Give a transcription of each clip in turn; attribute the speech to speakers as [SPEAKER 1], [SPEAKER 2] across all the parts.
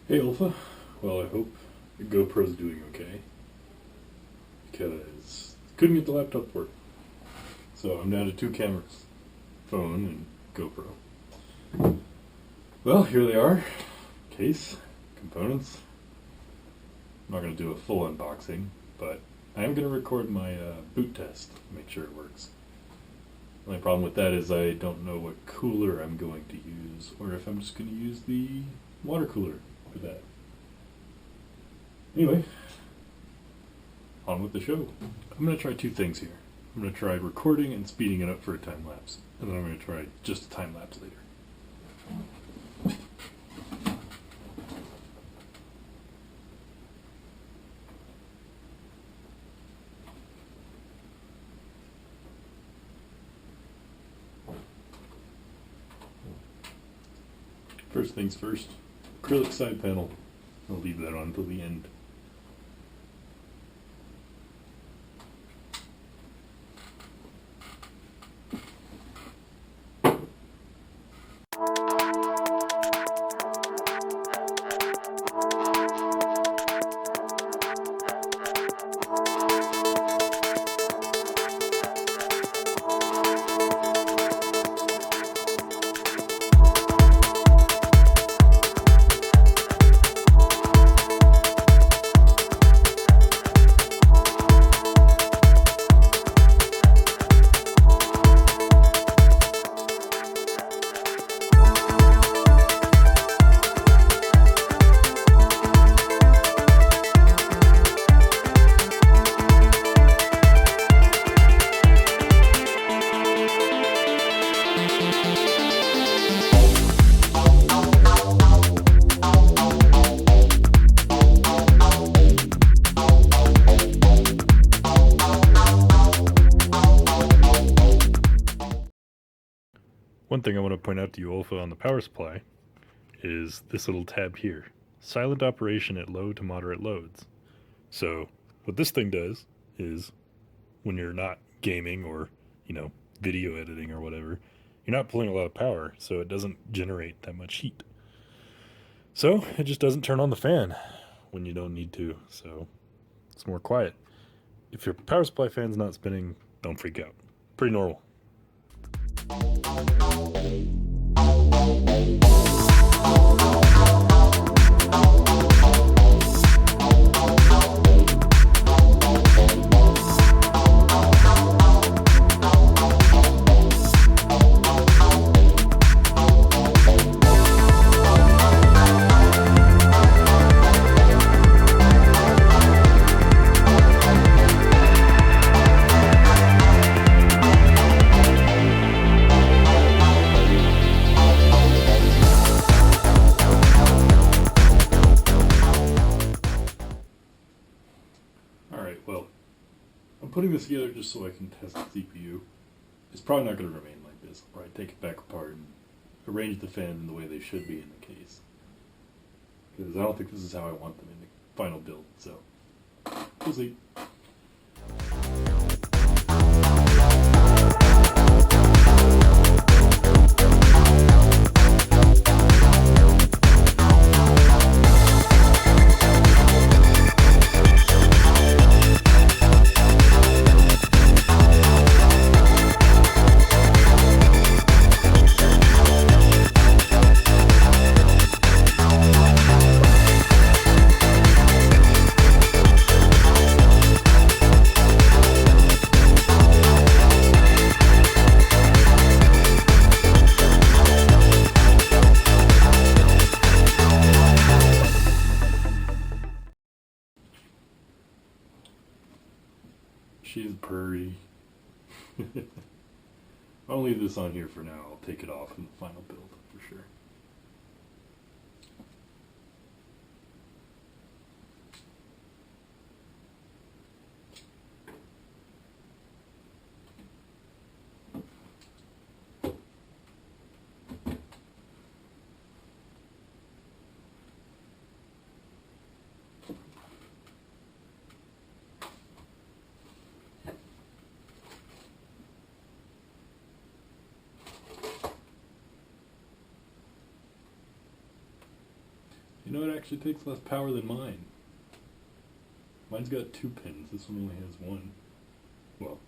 [SPEAKER 1] Hey Alpha, well I hope the GoPro's doing okay, because couldn't get the laptop to work. So I'm down to two cameras, phone and GoPro. Well, here they are, case, components. I'm not going to do a full unboxing, but I am going to record my boot test, make sure it works. The only problem with that is I don't know what cooler I'm going to use, or if I'm just going to use the water cooler for that. Anyway, on with the show. I'm going to try two things here. I'm going to try recording and speeding it up for a time lapse, and then I'm going to try just a time lapse later. First things first, acrylic side panel. I'll leave that on until the end. One thing I want to point out to you, Olfa, on the power supply is this little tab here. Silent operation at low to moderate loads. So what this thing does is when you're not gaming or, video editing or whatever, you're not pulling a lot of power, so it doesn't generate that much heat. So it just doesn't turn on the fan when you don't need to, so it's more quiet. If your power supply fan's not spinning, don't freak out. Pretty normal. Alright, well, I'm putting this together just so I can test the CPU. It's probably not going to remain like this. I'll probably take it back apart and arrange the fan in the way they should be in the case. Because I don't think this is how I want them in the final build, so we'll see. She's pretty. I'll leave this on here for now. I'll take it off in the final build for sure. You know, it actually takes less power than mine. Mine's got 2 pins. This one only has 1. Well,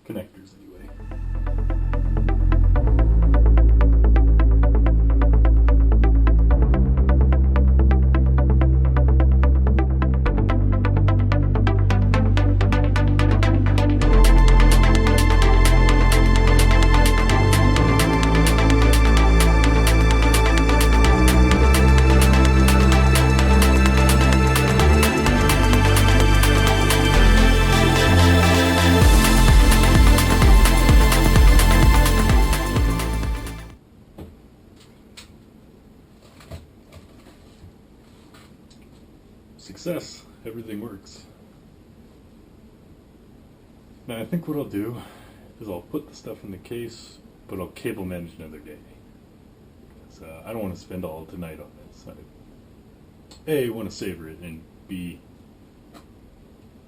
[SPEAKER 1] connectors anyway. Success. Everything works. Now I think what I'll do is I'll put the stuff in the case, but I'll cable manage another day. Because I don't want to spend all tonight on this. A, want to savor it, and B,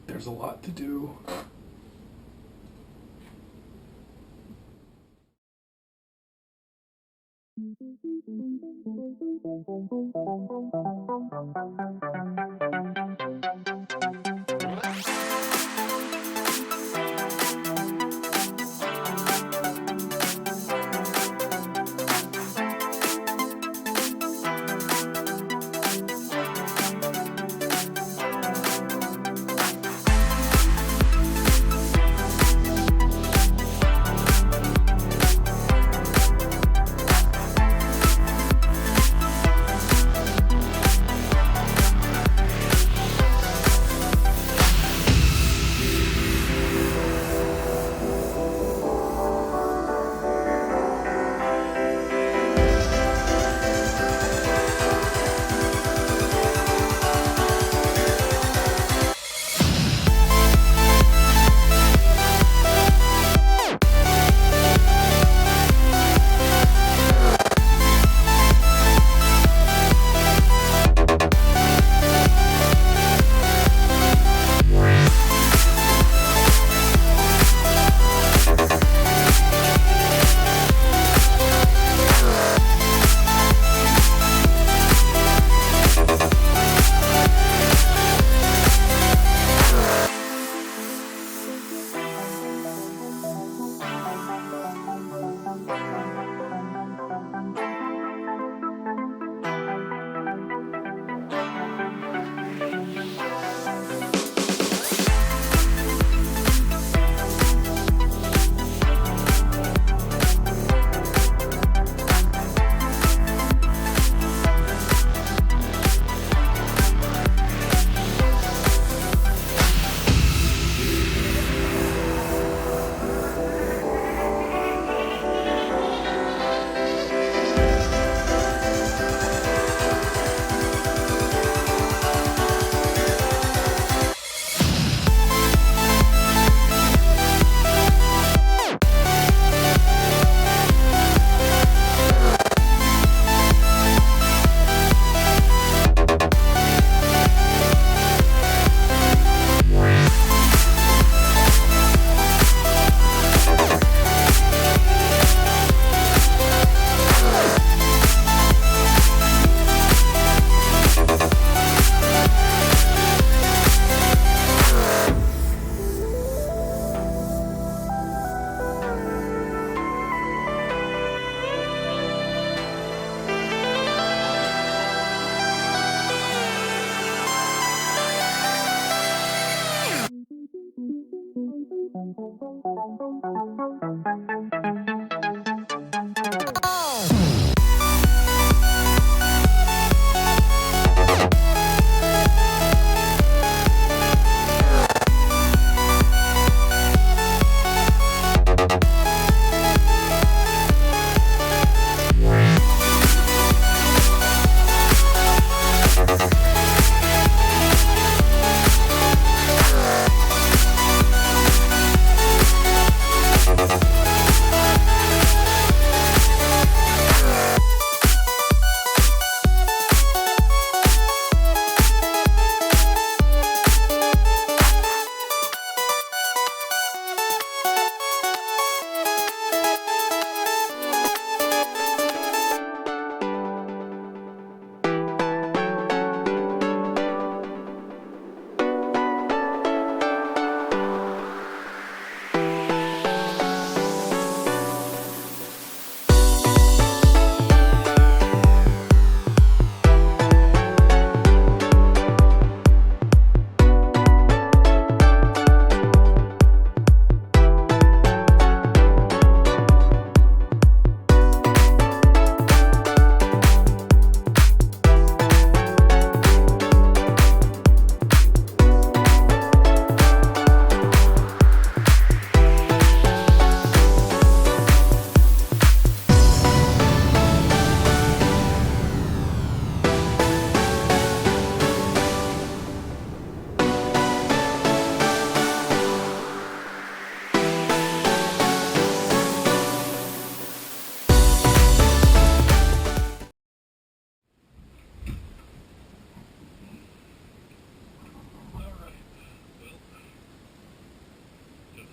[SPEAKER 1] there's a lot to do.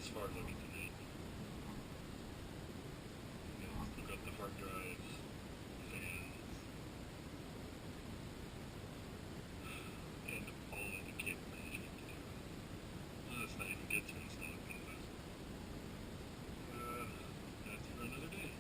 [SPEAKER 1] as far as I get tonight. Look up the hard drives, fans, and all of the cable management to do. Well, let's not even get to installing Windows. That's for another day.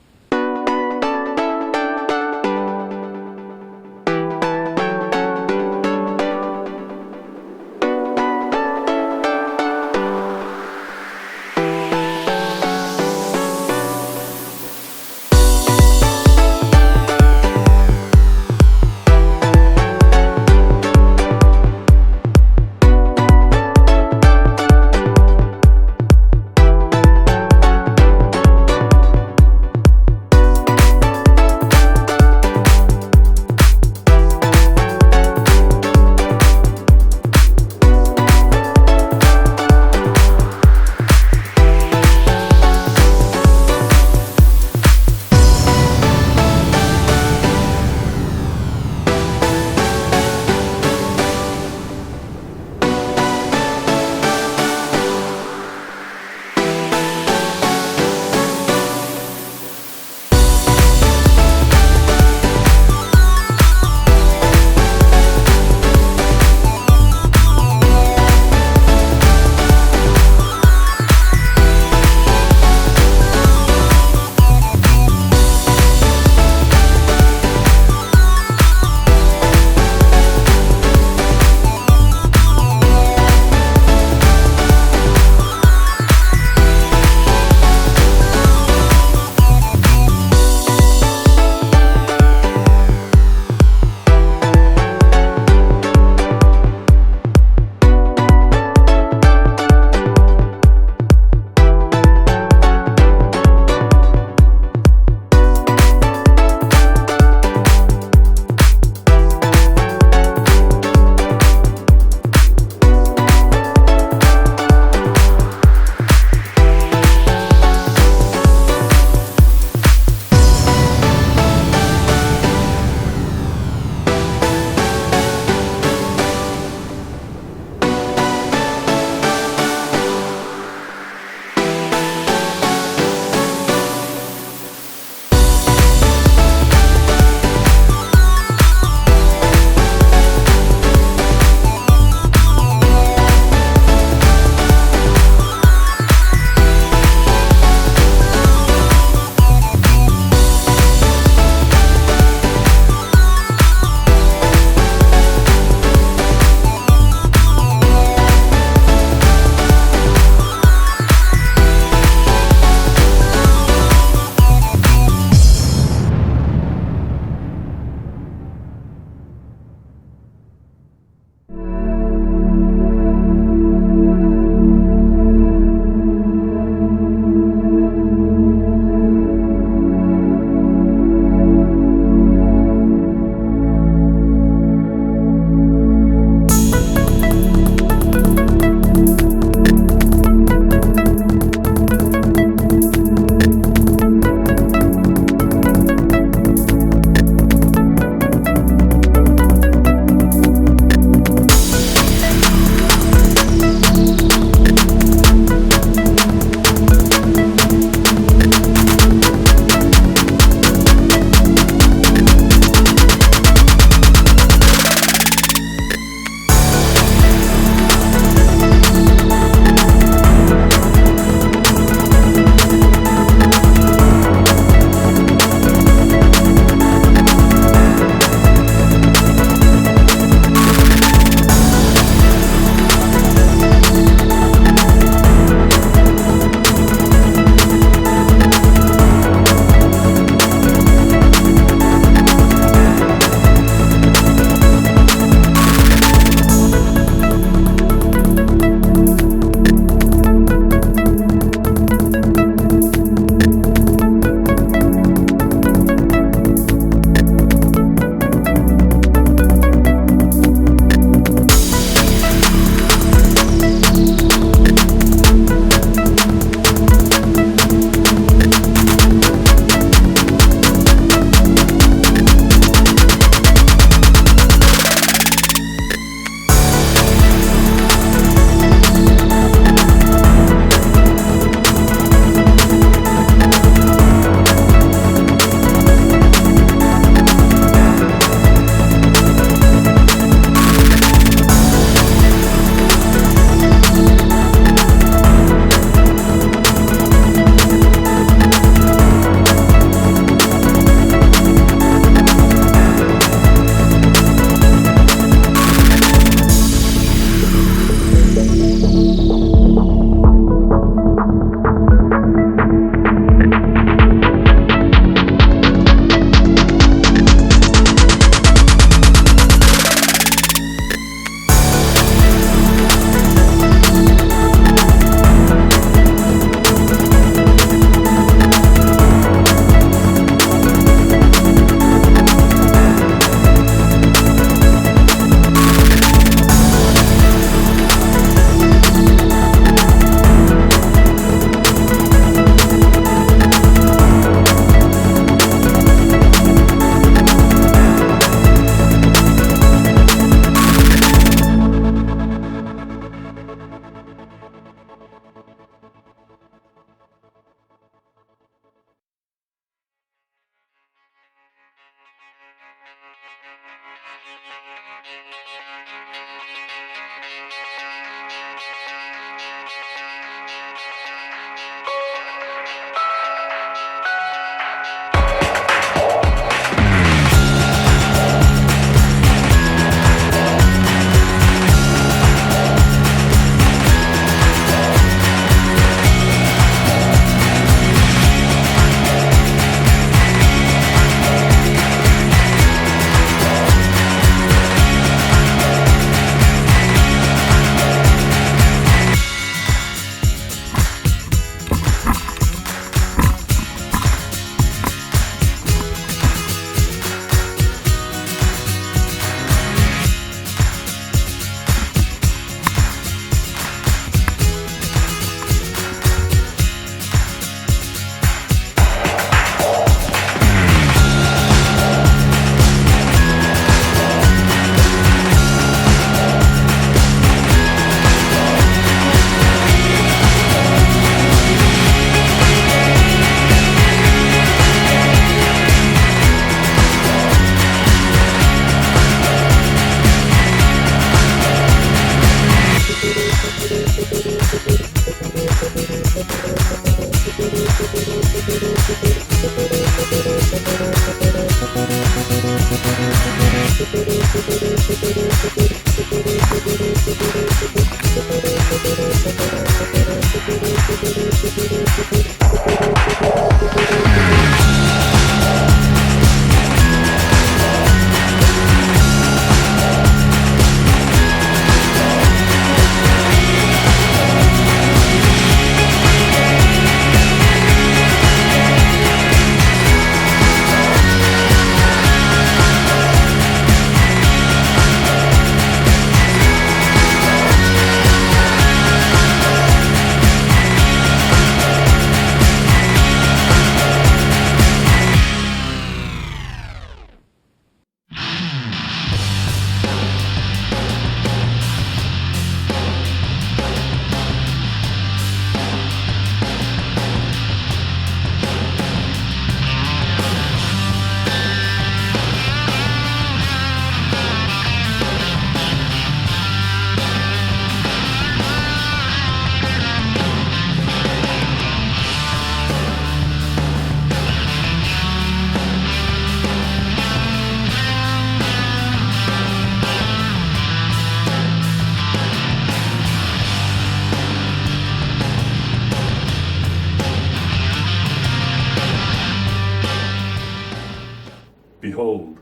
[SPEAKER 1] Behold,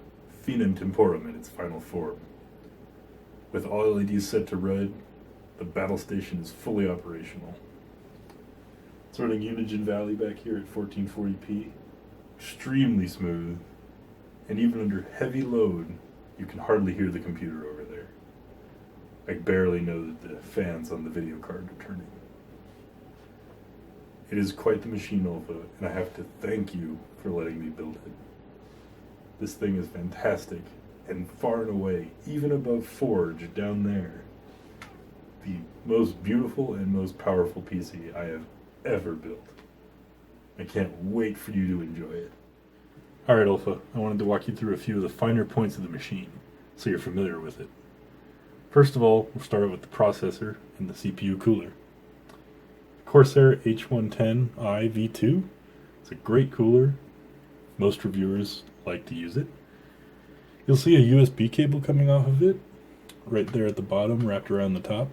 [SPEAKER 1] Finem Temporum in its final form. With all LEDs set to red, the battle station is fully operational. It's running Unigine Valley back here at 1440p, extremely smooth, and even under heavy load, you can hardly hear the computer over there. I barely know that the fans on the video card are turning. It is quite the machine, Alpha, and I have to thank you for letting me build it. This thing is fantastic, and far and away, even above Forge down there, the most beautiful and most powerful PC I have ever built. I can't wait for you to enjoy it. Alright, Alpha, I wanted to walk you through a few of the finer points of the machine, so you're familiar with it. First of all, we'll start with the processor and the CPU cooler. Corsair H110i V2. It's a great cooler. Most reviewers like to use it. You'll see a USB cable coming off of it, right there at the bottom, wrapped around the top.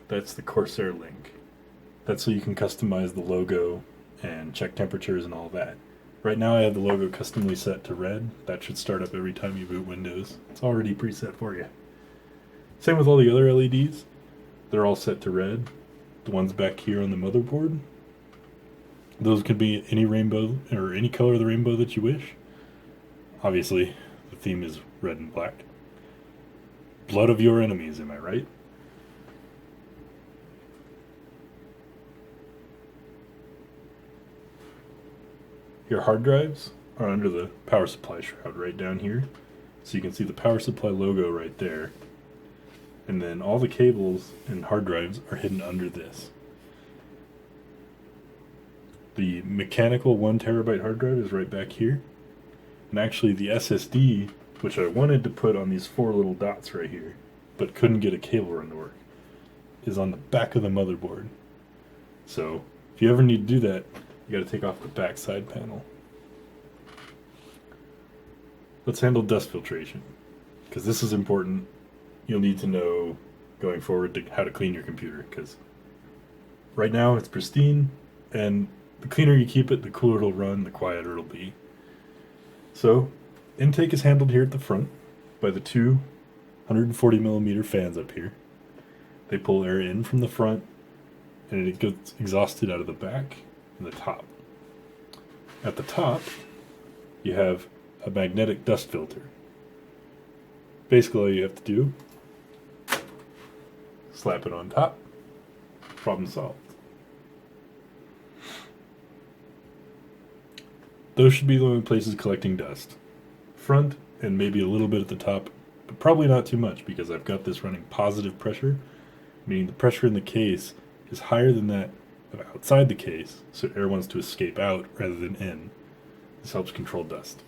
[SPEAKER 1] That's the Corsair link. That's so you can customize the logo and check temperatures and all that. Right now I have the logo customly set to red. That should start up every time you boot Windows. It's already preset for you. Same with all the other LEDs. They're all set to red. The ones back here on the motherboard, those could be any rainbow or any color of the rainbow that you wish. Obviously, the theme is red and black. Blood of your enemies, am I right? Your hard drives are under the power supply shroud right down here. So you can see the power supply logo right there. And then all the cables and hard drives are hidden under this. The mechanical 1 terabyte hard drive is right back here. And actually the SSD, which I wanted to put on these 4 little dots right here, but couldn't get a cable run to work, is on the back of the motherboard. So if you ever need to do that, you got to take off the back side panel. Let's handle dust filtration, because this is important. You'll need to know going forward how to clean your computer, because right now it's pristine, and the cleaner you keep it, the cooler it'll run, the quieter it'll be. So, intake is handled here at the front by the 2 140mm fans up here. They pull air in from the front, and it gets exhausted out of the back and the top. At the top, you have a magnetic dust filter. Basically, all you have to do, slap it on top, problem solved. Those should be the only places collecting dust. Front, and maybe a little bit at the top, but probably not too much, because I've got this running positive pressure, meaning the pressure in the case is higher than that of outside the case, so air wants to escape out rather than in. This helps control dust.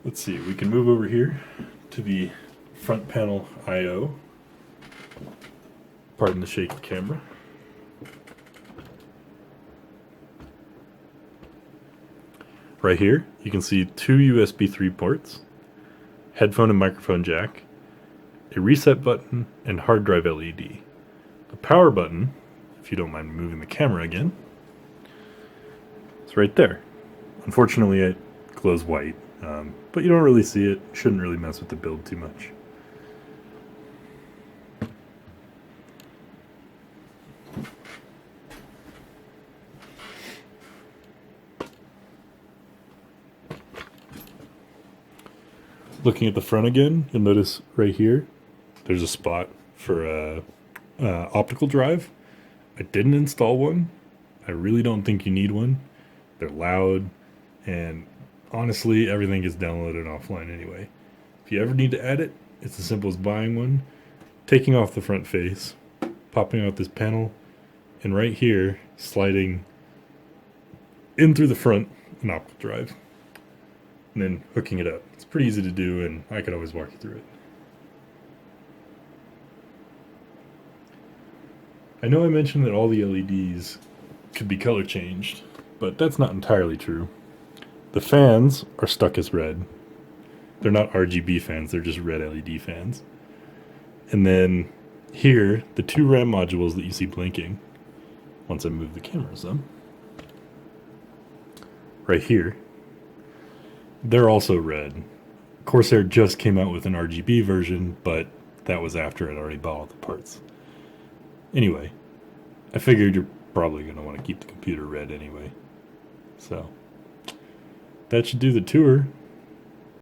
[SPEAKER 1] Let's see, we can move over here to the front panel I/O. Pardon the shaky camera. Right here, you can see two USB 3 ports, headphone and microphone jack, a reset button, and hard drive LED. The power button, if you don't mind moving the camera again, it's right there. Unfortunately, it glows white, but you don't really see it. Shouldn't really mess with the build too much. Looking at the front again, you'll notice right here, there's a spot for a optical drive. I didn't install one. I really don't think you need one. They're loud, and honestly, everything gets downloaded offline anyway. If you ever need to add it, it's as simple as buying one, taking off the front face, popping out this panel, and right here, sliding in through the front an optical drive, and then hooking it up. It's pretty easy to do, and I could always walk you through it. I know I mentioned that all the LEDs could be color changed, but that's not entirely true. The fans are stuck as red. They're not RGB fans, they're just red LED fans. And then here, the two RAM modules that you see blinking, once I move the cameras up, right here, they're also red. Corsair just came out with an RGB version, but that was after I'd already bought all the parts. Anyway, I figured you're probably going to want to keep the computer red anyway. So, that should do the tour.